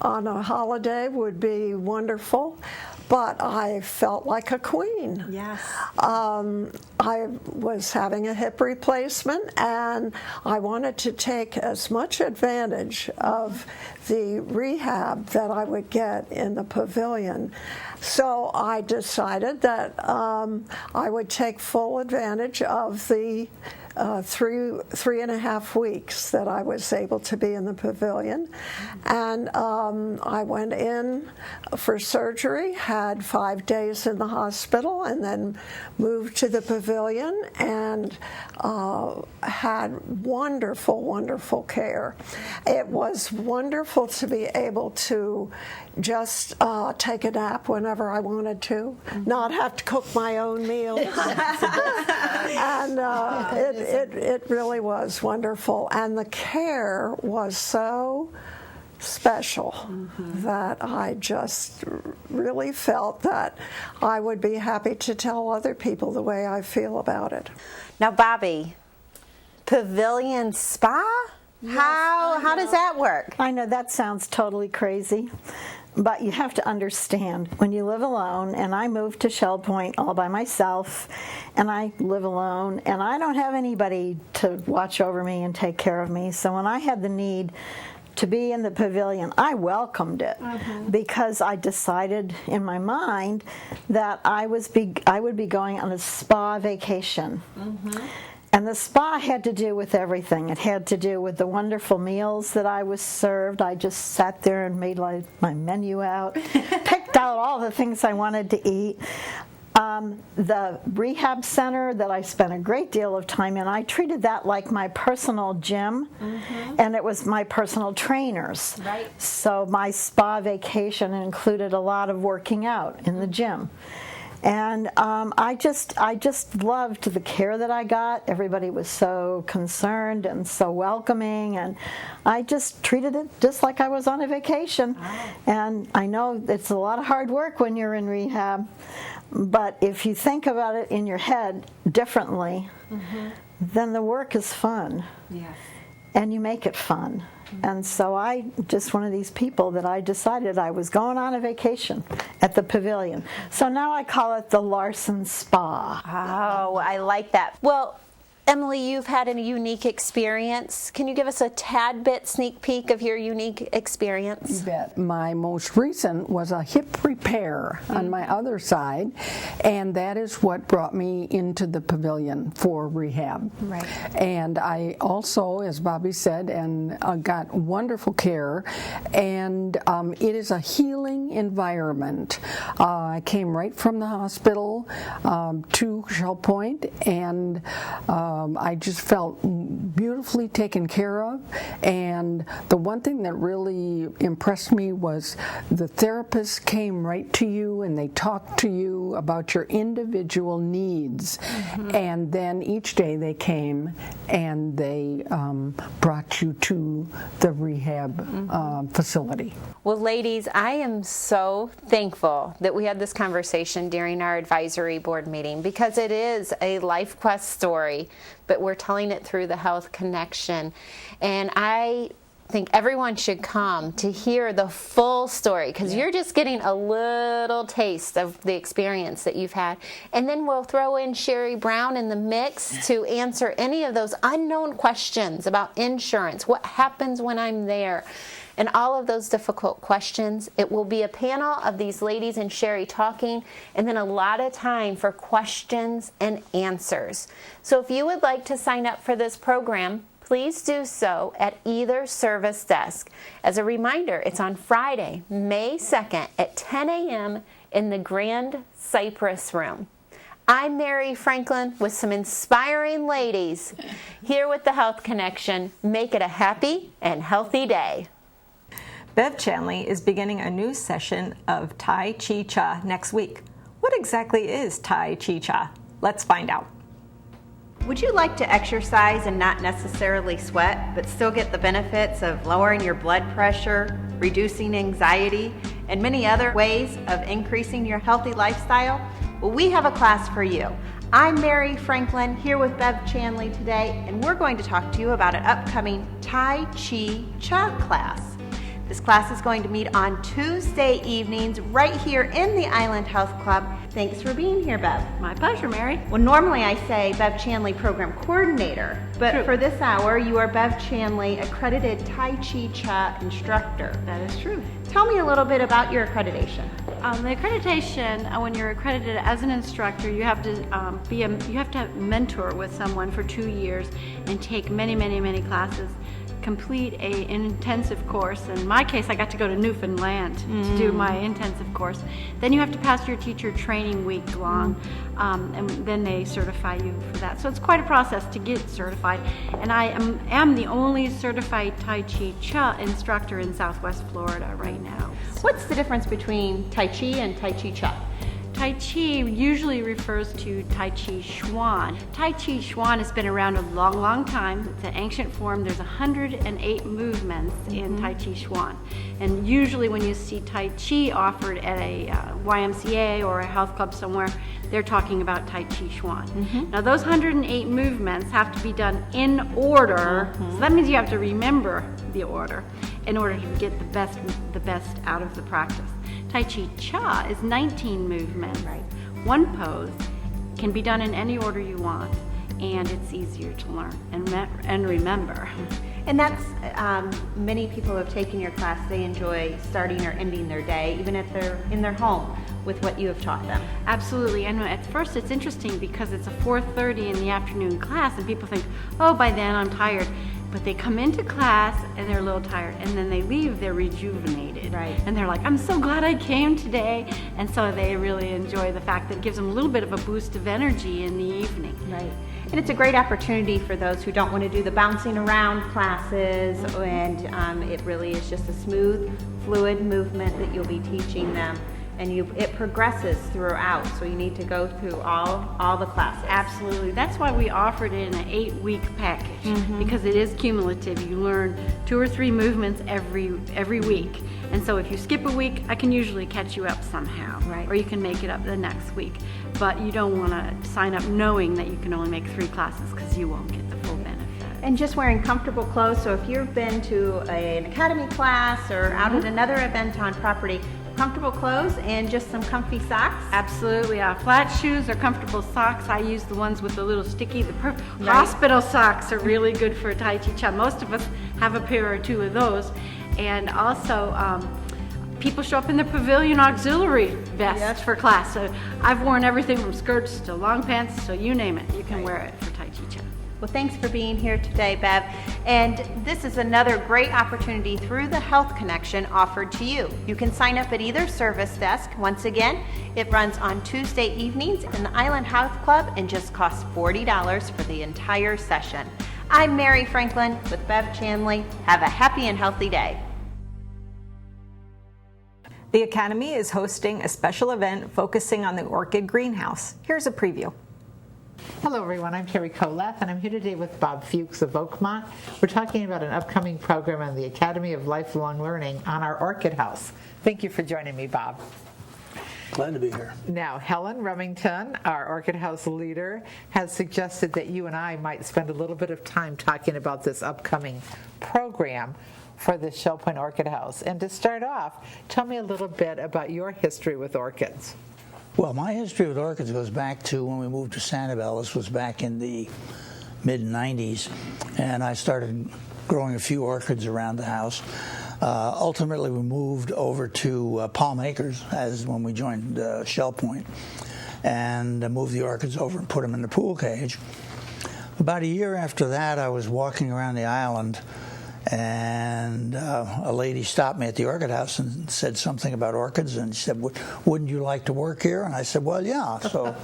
a holiday would be wonderful, but I felt like a queen. Yes. I was having a hip replacement, and I wanted to take as much advantage of the rehab that I would get in the pavilion. So I decided that I would take full advantage of the 3.5 weeks that I was able to be in the pavilion. And I went in for surgery, had 5 days in the hospital, and then moved to the pavilion and had wonderful, wonderful care. It was wonderful to be able to just take a nap whenever I wanted to, not have to cook my own meals. And it really was wonderful. And the care was so special that I just really felt that I would be happy to tell other people the way I feel about it. Now, Bobby, Pavilion Spa? How does that work? I know that sounds totally crazy, but you have to understand, when you live alone, and I moved to Shell Point all by myself, and I live alone, and I don't have anybody to watch over me and take care of me. So when I had the need to be in the pavilion, I welcomed it because I decided in my mind that I would be going on a spa vacation. And the spa had to do with everything. It had to do with the wonderful meals that I was served. I just sat there and made my menu out, picked out all the things I wanted to eat. The rehab center that I spent a great deal of time in, I treated that like my personal gym, and it was my personal trainers. So my spa vacation included a lot of working out in the gym. And I just loved the care that I got. Everybody was so concerned and so welcoming, and I just treated it just like I was on a vacation. And I know it's a lot of hard work when you're in rehab, but if you think about it in your head differently, then the work is fun. And you make it fun. And so I just one of these people that I decided I was going on a vacation at the pavilion. So now I call it the Larson Spa. Oh, I like that. Well, Emily, you've had a unique experience. Can you give us a tad bit sneak peek of your unique experience? You bet. My most recent was a hip repair on my other side, and that is what brought me into the pavilion for rehab. And I also, as Bobby said, got wonderful care, and it is a healing environment. I came right from the hospital to Shell Point, and I just felt beautifully taken care of, and the one thing that really impressed me was the therapists came right to you and they talked to you about your individual needs, and then each day they came and they brought you to the rehab facility. Well, ladies, I am so thankful that we had this conversation during our advisory board meeting, because it is a life quest story, but we're telling it through the Health Connection. And I think everyone should come to hear the full story, because you're just getting a little taste of the experience that you've had. And then we'll throw in Sherry Brown in the mix to answer any of those unknown questions about insurance, what happens when I'm there, and all of those difficult questions. It will be a panel of these ladies and Sherry talking, and then a lot of time for questions and answers. So if you would like to sign up for this program, please do so at either service desk. As a reminder, it's on Friday, May 2nd at 10 a.m. in the Grand Cypress Room. I'm Mary Franklin with some inspiring ladies here with the Health Connection. Make it a happy and healthy day. Bev Chanley is beginning a new session of Tai Chi Cha next week. What exactly is Tai Chi Cha? Let's find out. Would you like to exercise and not necessarily sweat, but still get the benefits of lowering your blood pressure, reducing anxiety, and many other ways of increasing your healthy lifestyle? Well, we have a class for you. I'm Mary Franklin here with Bev Chanley today, and we're going to talk to you about an upcoming Tai Chi Cha class. This class is going to meet on Tuesday evenings right here in the Island Health Club. Thanks for being here, Bev. My pleasure, Mary. Well, normally I say Bev Chanley Program Coordinator, but for this hour, you are Bev Chanley, accredited Tai Chi Cha instructor. That is true. Tell me a little bit about your accreditation. The accreditation, when you're accredited as an instructor, you have to mentor with someone for 2 years and take many classes. Complete an intensive course. In my case, I got to go to Newfoundland to do my intensive course. Then you have to pass your teacher training week long, and then they certify you for that. So it's quite a process to get certified. And I am the only certified Tai Chi Cha instructor in Southwest Florida right now. What's the difference between Tai Chi and Tai Chi Cha? Tai Chi usually refers to Tai Chi Chuan. Tai Chi Chuan has been around a long, long time. It's an ancient form. There's 108 movements in Tai Chi Chuan. And usually when you see Tai Chi offered at a YMCA or a health club somewhere, they're talking about Tai Chi Chuan. Now those 108 movements have to be done in order, so that means you have to remember the order in order to get the best out of the practice. Tai Chi Cha is 19 movements. One pose can be done in any order you want, and it's easier to learn and remember. And that's, many people who have taken your class, they enjoy starting or ending their day, even if they're in their home, with what you have taught them. Absolutely, and at first it's interesting because it's a 4:30 in the afternoon class, and people think, oh, by then I'm tired. But they come into class and they're a little tired, and then they leave, they're rejuvenated. And they're like, I'm so glad I came today. And so they really enjoy the fact that it gives them a little bit of a boost of energy in the evening. And it's a great opportunity for those who don't want to do the bouncing around classes, and it really is just a smooth, fluid movement that you'll be teaching them. And it progresses throughout, so you need to go through all the classes. Absolutely. That's why we offered it in an 8-week package, because it is cumulative. You learn 2 or 3 movements every week. And so if you skip a week, I can usually catch you up somehow. Or you can make it up the next week. But you don't want to sign up knowing that you can only make 3 classes, because you won't get the full benefit. And just wearing comfortable clothes, so if you've been to an academy class or out at another event on property, comfortable clothes and just some comfy socks? Absolutely. Flat shoes or comfortable socks. I use the ones with the little sticky. Hospital socks are really good for Tai Chi Cha. Most of us have a pair or 2 of those. And also, people show up in the pavilion auxiliary vests for class. So I've worn everything from skirts to long pants, so you name it, you can wear it for Tai Chi Cha. Well, thanks for being here today, Bev. And this is another great opportunity through the Health Connection offered to you. You can sign up at either service desk. Once again, it runs on Tuesday evenings in the Island Health Club and just costs $40 for the entire session. I'm Mary Franklin with Bev Chanley. Have a happy and healthy day. The Academy is hosting a special event focusing on the orchid greenhouse. Here's a preview. Hello everyone, I'm Terry Kolath and I'm here today with Bob Fuchs of Oakmont. We're talking about an upcoming program on the Academy of Lifelong Learning on our Orchid House. Thank you for joining me, Bob. Glad to be here. Now, Helen Remington, our Orchid House leader, has suggested that you and I might spend a little bit of time talking about this upcoming program for the Shell Point Orchid House. And to start off, tell me a little bit about your history with orchids. Well, my history with orchids goes back to when we moved to Sanibel. This was back in the mid-90s, and I started growing a few orchids around the house. Ultimately, we moved over to Palm Acres as when we joined Shell Point, and moved the orchids over and put them in the pool cage. About a year after that, I was walking around the island, and a lady stopped me at the orchid house and said something about orchids, and she said, wouldn't you like to work here? And I said, well, yeah. So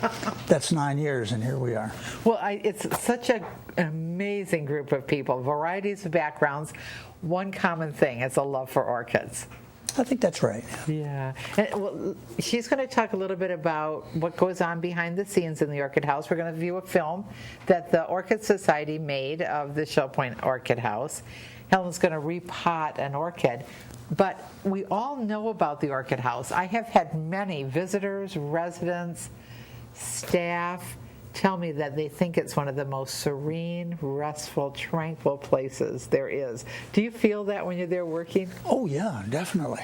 that's 9 years, and here we are. Well, it's such an amazing group of people, varieties of backgrounds. One common thing is a love for orchids. I think that's right. Yeah. And, well, she's going to talk a little bit about what goes on behind the scenes in the Orchid House. We're going to view a film that the Orchid Society made of the Shell Point Orchid House. Helen's going to repot an orchid. But we all know about the Orchid House. I have had many visitors, residents, staff tell me that they think it's one of the most serene, restful, tranquil places there is. Do you feel that when you're there working? Oh, yeah, definitely.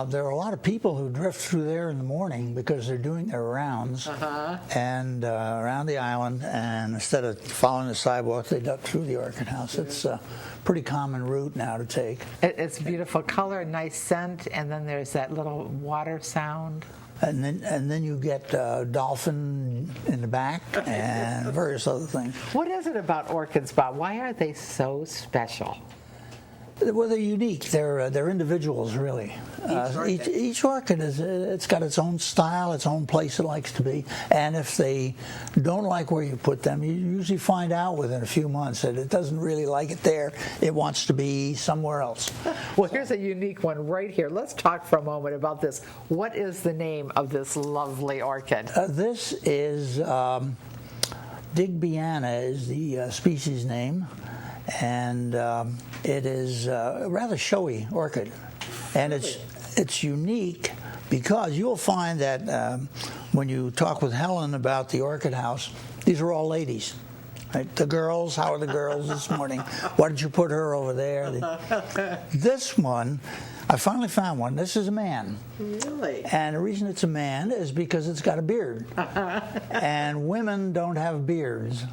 There are a lot of people who drift through there in the morning because they're doing their rounds and around the island, and instead of following the sidewalk, they duck through the Orchid House. It's a pretty common route now to take. It's beautiful color, nice scent, and then there's that little water sound. And then you get dolphin in the back and various other things. What is it about orchids, Bob? Why are they so special? Well, they're unique. They're individuals, really. Each orchid it's got its own style, its own place it likes to be. And if they don't like where you put them, you usually find out within a few months that it doesn't really like it there. It wants to be somewhere else. Well, here's a unique one right here. Let's talk for a moment about this. What is the name of this lovely orchid? This is Digbyana is the species name. And it is a rather showy orchid, and it's unique because you'll find that when you talk with Helen about the orchid house, these are all ladies. Right? The girls, how are the girls this morning? Why did you put her over there? This one, I finally found one. This is a man. Really? And the reason it's a man is because it's got a beard, and women don't have beards.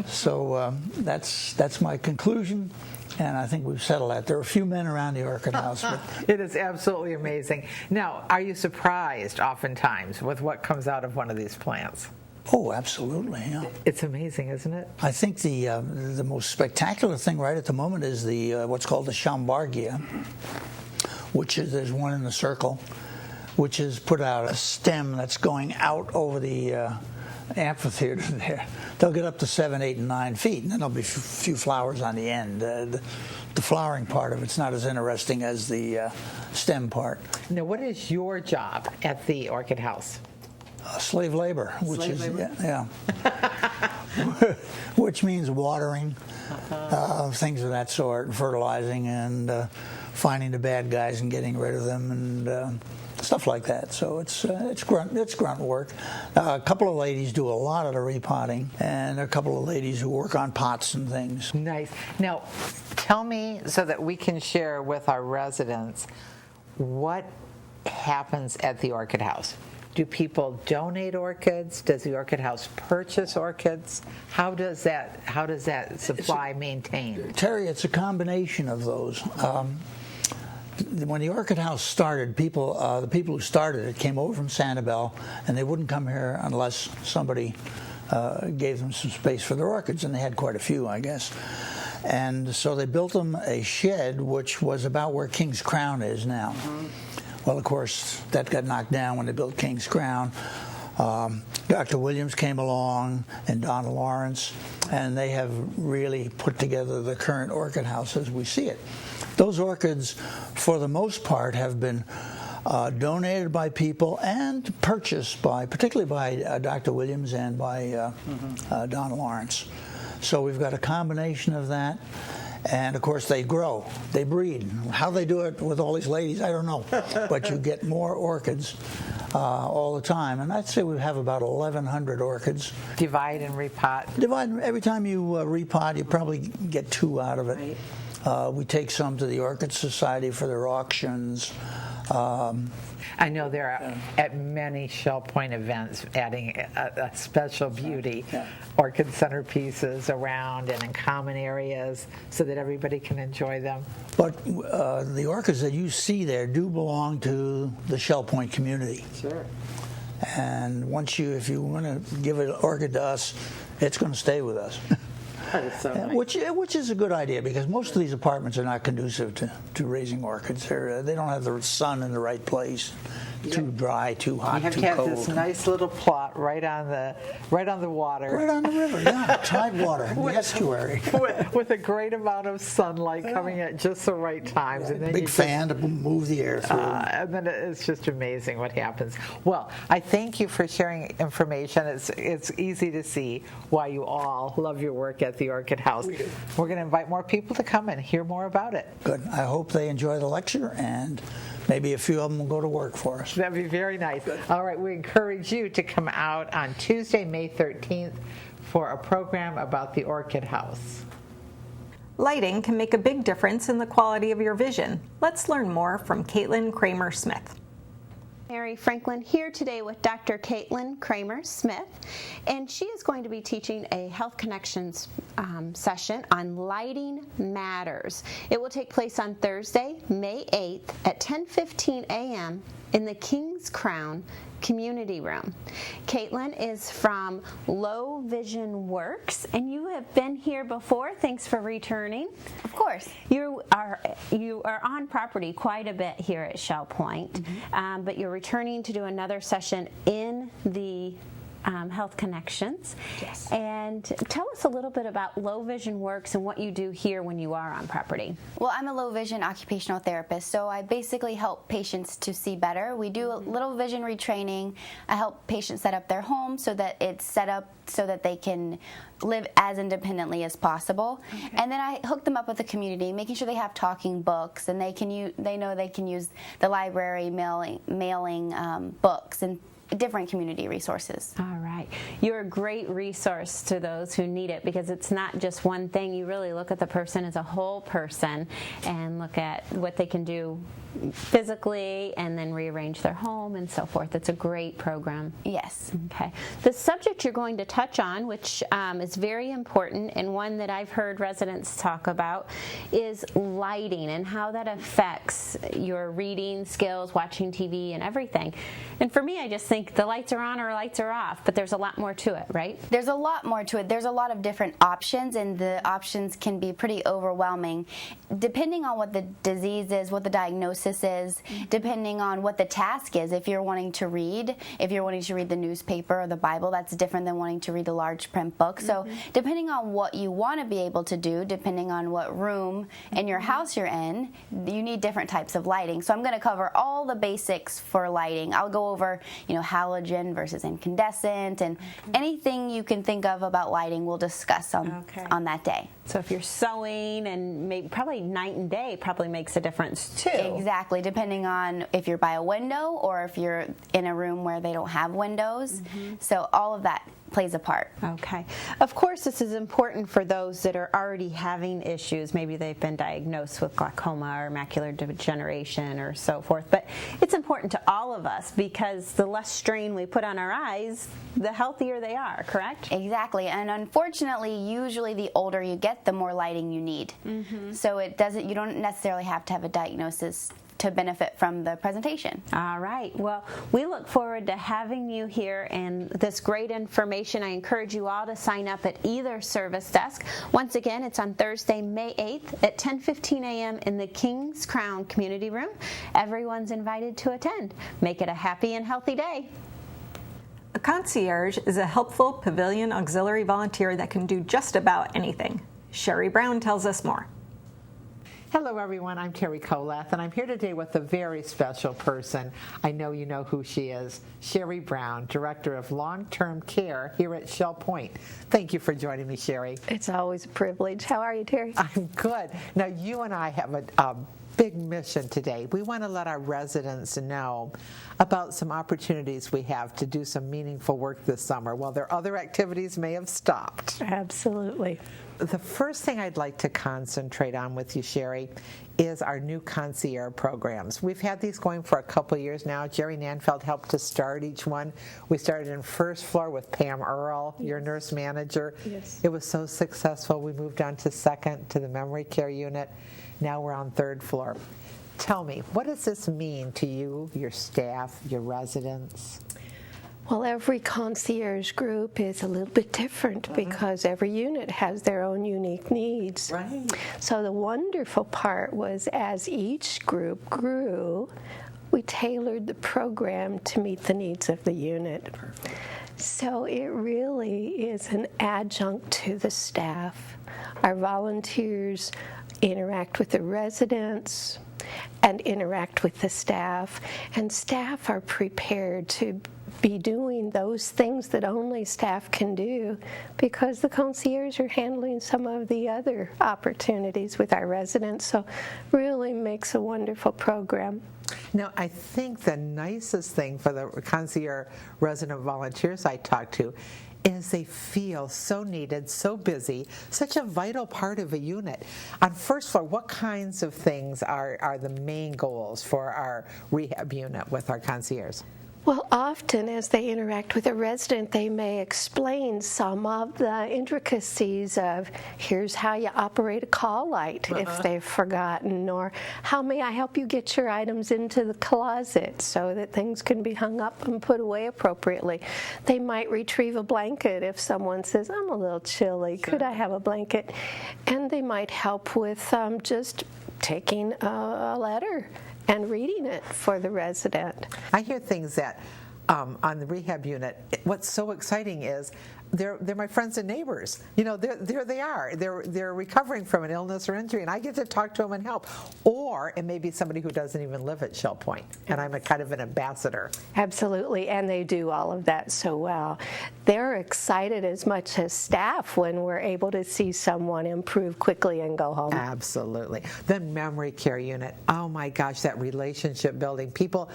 So that's my conclusion, and I think we've settled that. There are a few men around the orchid house. It is absolutely amazing. Now, are you surprised oftentimes with what comes out of one of these plants? Oh, absolutely, yeah. It's amazing, isn't it? I think the most spectacular thing right at the moment is the what's called the Schambargia, which is, there's one in the circle, which has put out a stem that's going out over the amphitheater there. They'll get up to 7, 8, and 9 feet, and then there'll be a few flowers on the end. The flowering part of it's not as interesting as the stem part. Now, what is your job at the orchid house? Slave labor, which which means watering, things of that sort, and fertilizing, and finding the bad guys and getting rid of them, and stuff like that. So it's grunt work. A couple of ladies do a lot of the repotting, and there are a couple of ladies who work on pots and things. Nice. Now, tell me, so that we can share with our residents, what happens at the orchid house. Do people donate orchids? Does the orchid house purchase orchids? How does that supply maintain? Terry, it's a combination of those. When the orchid house started, the people who started it came over from Sanibel, and they wouldn't come here unless somebody gave them some space for their orchids, and they had quite a few, I guess. And so they built them a shed, which was about where King's Crown is now. Well, of course, that got knocked down when they built King's Crown. Dr. Williams came along, and Donna Lawrence, and they have really put together the current orchid house as we see it. Those orchids, for the most part, have been donated by people and purchased particularly by Dr. Williams and by Donna Lawrence. So we've got a combination of that. And, of course, they grow. They breed. How they do it with all these ladies, I don't know. But you get more orchids all the time. And I'd say we have about 1,100 orchids. Divide and repot. Divide. Every time you repot, you probably get 2 out of it. Right. We take some to the Orchid Society for their auctions. I know there are at many Shell Point events adding a special beauty, orchid centerpieces around and in common areas so that everybody can enjoy them. But the orchids that you see there do belong to the Shell Point community. Sure. And if you want to give an orchid to us, it's going to stay with us. That is so nice. Which is a good idea, because most of these apartments are not conducive to raising orchids. They don't have the sun in the right place. Too dry, too hot, too cold. You have to have this nice little plot right on the water. Right on the river, yeah. Tide water, the estuary. with a great amount of sunlight coming at just the right times. And then big fan to move the air through. And then it's just amazing what happens. Well, I thank you for sharing information. It's easy to see why you all love your work at the Orchid House. We're going to invite more people to come and hear more about it. Good. I hope they enjoy the lecture, and maybe a few of them will go to work for us. That'd be very nice. Good. All right, we encourage you to come out on Tuesday, May 13th for a program about the Orchid House. Lighting can make a big difference in the quality of your vision. Let's learn more from Caitlin Kramer-Smith. Mary Franklin here today with Dr. Caitlin Kramer-Smith, and she is going to be teaching a Health Connections session on lighting matters. It will take place on Thursday, May 8th at 10:15 a.m. in the King's Crown Community Room. Caitlin is from Low Vision Works, and you have been here before. Thanks for returning. Of course. You are on property quite a bit here at Shell Point, but you're returning to do another session in the Health Connections. Yes. And tell us a little bit about Low Vision Works and what you do here when you are on property. Well, I'm a low vision occupational therapist, so I basically help patients to see better. We do a little vision retraining. I help patients set up their home so that it's set up so that they can live as independently as possible. Okay. And then I hook them up with the community, making sure they have talking books and they know they can use the library mailing books and different community resources. All right. You're a great resource to those who need it because it's not just one thing. You really look at the person as a whole person and look at what they can do physically and then rearrange their home and so forth. It's a great program. Yes. Okay. The subject you're going to touch on, which is very important and one that I've heard residents talk about, is lighting and how that affects your reading skills, watching TV, and everything. And for me, I just think the lights are on or lights are off, but there's a lot more to it, right? There's a lot more to it. There's a lot of different options, and the options can be pretty overwhelming. Depending on what the disease is, what the diagnosis is, depending on what the task is. If you're wanting to read the newspaper or the Bible, that's different than wanting to read a large print book. So depending on what you want to be able to do, depending on what room in your house you're in, you need different types of lighting. So I'm going to cover all the basics for lighting. I'll go over, halogen versus incandescent, and anything you can think of about lighting we'll discuss on that day. So if you're sewing, and maybe probably night and day probably makes a difference too. Exactly, depending on if you're by a window or if you're in a room where they don't have windows. So all of that plays a part. Okay. Of course, this is important for those that are already having issues. Maybe they've been diagnosed with glaucoma or macular degeneration or so forth. But it's important to all of us because the less strain we put on our eyes, the healthier they are, correct? Exactly. And unfortunately, usually the older you get, the more lighting you need. So you don't necessarily have to have a diagnosis to benefit from the presentation. All right. Well, we look forward to having you here and this great information. I encourage you all to sign up at either service desk. Once again, it's on Thursday, May 8th at 10:15 a.m. in the King's Crown Community Room. Everyone's invited to attend. Make it a happy and healthy day. A concierge is a helpful pavilion auxiliary volunteer that can do just about anything. Sherry Brown tells us more. Hello, everyone. I'm Terry Kolath, and I'm here today with a very special person. I know you know who she is. Sherry Brown, Director of Long-Term Care here at Shell Point. Thank you for joining me, Sherry. It's always a privilege. How are you, Terry? I'm good. Now, you and I have a big mission today. We want to let our residents know about some opportunities we have to do some meaningful work this summer while their other activities may have stopped. Absolutely. The first thing I'd like to concentrate on with you, Sherry, is our new concierge programs. We've had these going for a couple of years now. Jerry Nanfeld helped to start each one. We started in first floor with Pam Earl, your nurse manager. Yes. It was so successful. We moved on to second, to the memory care unit. Now we're on third floor. Tell me, what does this mean to you, your staff, your residents? Well, every concierge group is a little bit different because every unit has their own unique needs. Right. So the wonderful part was as each group grew, we tailored the program to meet the needs of the unit. So it really is an adjunct to the staff. Our volunteers interact with the residents and interact with the staff, and staff are prepared to be doing those things that only staff can do because the concierge are handling some of the other opportunities with our residents. So really makes a wonderful program. Now, I think the nicest thing for the concierge resident volunteers I talked to is they feel so needed, so busy, such a vital part of a unit. On first floor, what kinds of things are the main goals for our rehab unit with our concierge? Well, often as they interact with a resident, they may explain some of the intricacies of here's how you operate a call light if they've forgotten, or how may I help you get your items into the closet so that things can be hung up and put away appropriately. They might retrieve a blanket if someone says, I'm a little chilly, could I have a blanket? And they might help with just taking a letter and reading it for the resident. I hear things that on the rehab unit, what's so exciting is they're my friends and neighbors. You know, there they are. They're recovering from an illness or injury, and I get to talk to them and help. Or it may be somebody who doesn't even live at Shell Point, and I'm a kind of an ambassador. Absolutely, and they do all of that so well. They're excited as much as staff when we're able to see someone improve quickly and go home. Absolutely. The memory care unit, oh my gosh, that relationship building. People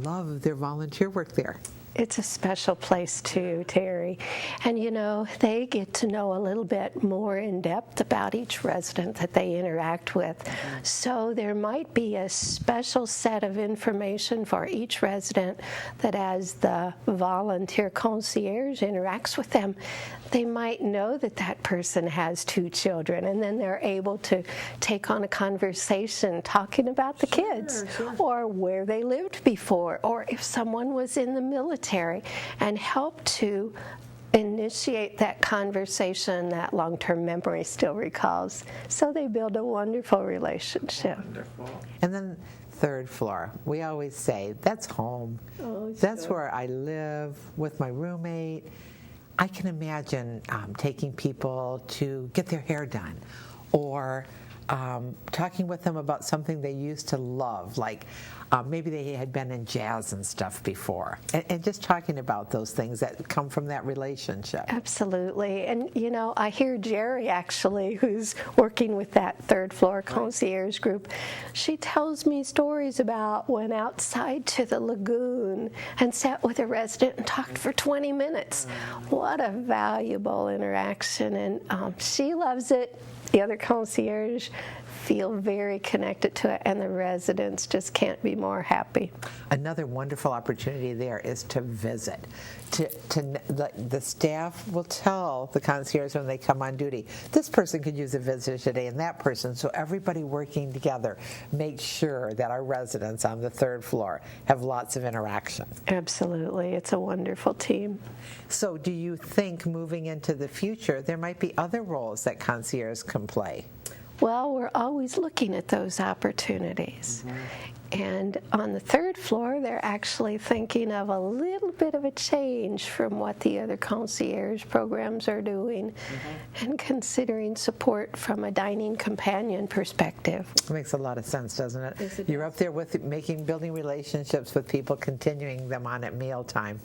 love their volunteer work there. It's a special place too, Terry. And you know, they get to know a little bit more in depth about each resident that they interact with. So there might be a special set of information for each resident that as the volunteer concierge interacts with them, they might know that that person has 2 children, and then they're able to take on a conversation talking about the kids, or where they lived before, or if someone was in the military, and help to initiate that conversation that long-term memory still recalls. So they build a wonderful relationship. Wonderful. And then third floor, we always say, that's home. That's where I live with my roommate. I can imagine taking people to get their hair done, or talking with them about something they used to love, like maybe they had been in jazz and stuff before, and just talking about those things that come from that relationship. Absolutely. And you know, I hear Jerry actually, who's working with that third floor concierge group, she tells me stories about went outside to the lagoon and sat with a resident and talked for 20 minutes. What a valuable interaction, and she loves it. The other concierge feel very connected to it, and the residents just can't be more happy. Another wonderful opportunity there is to visit. The staff will tell the concierge when they come on duty, this person could use a visit today, and that person. So everybody working together makes sure that our residents on the third floor have lots of interaction. Absolutely. It's a wonderful team. So do you think moving into the future there might be other roles that concierge can play? Well, we're always looking at those opportunities. And on the third floor, they're actually thinking of a little bit of a change from what the other concierge programs are doing, and considering support from a dining companion perspective. It makes a lot of sense, doesn't it? Yes, You're up there with building relationships with people, continuing them on at mealtime.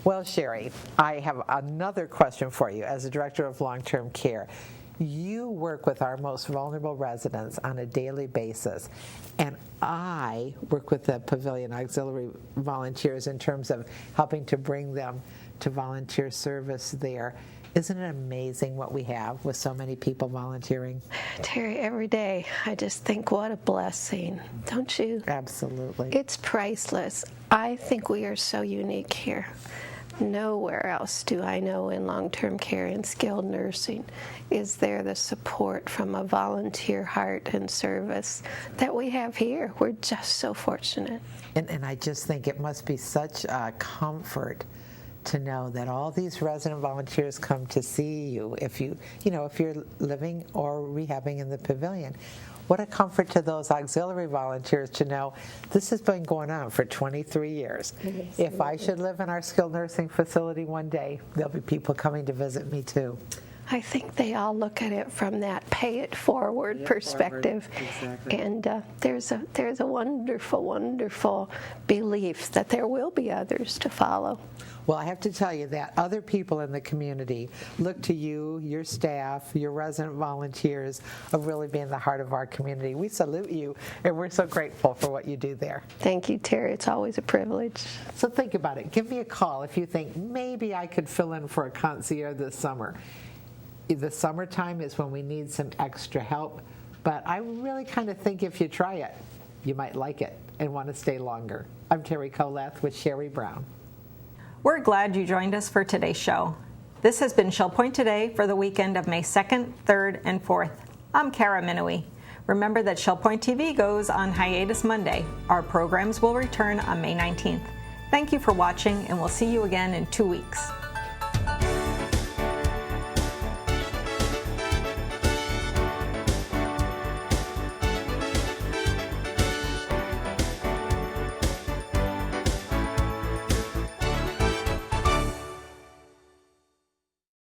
Well, Sherry, I have another question for you. As a director of long-term care, you work with our most vulnerable residents on a daily basis, and I work with the Pavilion Auxiliary volunteers in terms of helping to bring them to volunteer service there. Isn't it amazing what we have with so many people volunteering? Terry, every day I just think what a blessing, don't you? Absolutely. It's priceless. I think we are so unique here. Nowhere else do I know in long-term care and skilled nursing is there the support from a volunteer heart and service that we have here. We're just so fortunate. And I just think it must be such a comfort to know that all these resident volunteers come to see you if you're living or rehabbing in the pavilion. What a comfort to those auxiliary volunteers to know this has been going on for 23 years. If I should live in our skilled nursing facility one day, there'll be people coming to visit me too. I think they all look at it from that pay it forward perspective. Exactly. And there's a wonderful, wonderful belief that there will be others to follow. Well, I have to tell you that other people in the community look to you, your staff, your resident volunteers of really being the heart of our community. We salute you, and we're so grateful for what you do there. Thank you, Terry. It's always a privilege. So think about it. Give me a call if you think maybe I could fill in for a concierge this summer. The summertime is when we need some extra help, but I really kind of think if you try it, you might like it and want to stay longer. I'm Terry Kolath with Sherry Brown. We're glad you joined us for today's show. This has been Shell Point Today for the weekend of May 2nd, 3rd, and 4th. I'm Kara Minowie. Remember that Shell Point TV goes on hiatus Monday. Our programs will return on May 19th. Thank you for watching, and we'll see you again in 2 weeks.